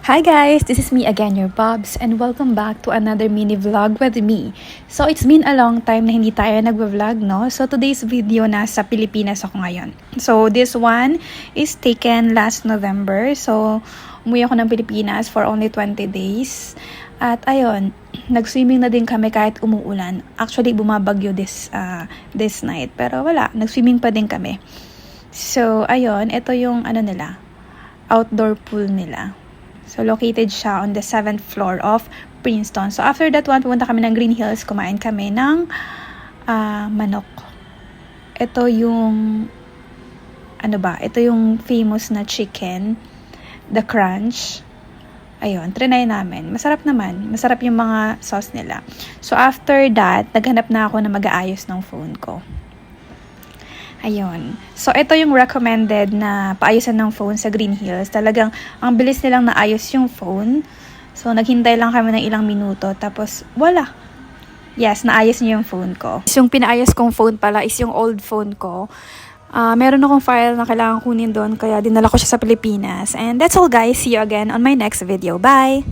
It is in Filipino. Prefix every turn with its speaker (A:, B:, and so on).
A: Hi guys, this is me again, your Bobs, and welcome back to another mini vlog with me. So it's been a long time na hindi tayo nagva-vlog, no? So today's video nasa Pilipinas ako ngayon. So this one is taken last November. So umuwi ako ng Pilipinas for only 20 days. At ayun, nag-swimming na din kami kahit umuulan. Actually, bumabagyo this night. Pero wala, nag-swimming pa din kami. So ayun, ito yung nila, outdoor pool nila. So, located siya on the 7th floor of Princeton. So, after that one, pumunta kami ng Green Hills. Kumain kami ng manok. Ito yung, ito yung famous na chicken. The Crunch. Ayun, trinay namin. Masarap naman. Masarap yung mga sauce nila. So, after that, naghanap na ako na mag-aayos ng phone ko. Ayun. So, ito yung recommended na paayusan ng phone sa Green Hills. Talagang, ang bilis nilang naayos yung phone. So, naghintay lang kami ng ilang minuto. Tapos, wala. Yes, naayos niyo yung phone ko. Yung pinaayos kong phone pala is yung old phone ko. Meron akong file na kailangan kunin doon. Kaya dinala ko siya sa Pilipinas. And that's all guys. See you again on my next video. Bye!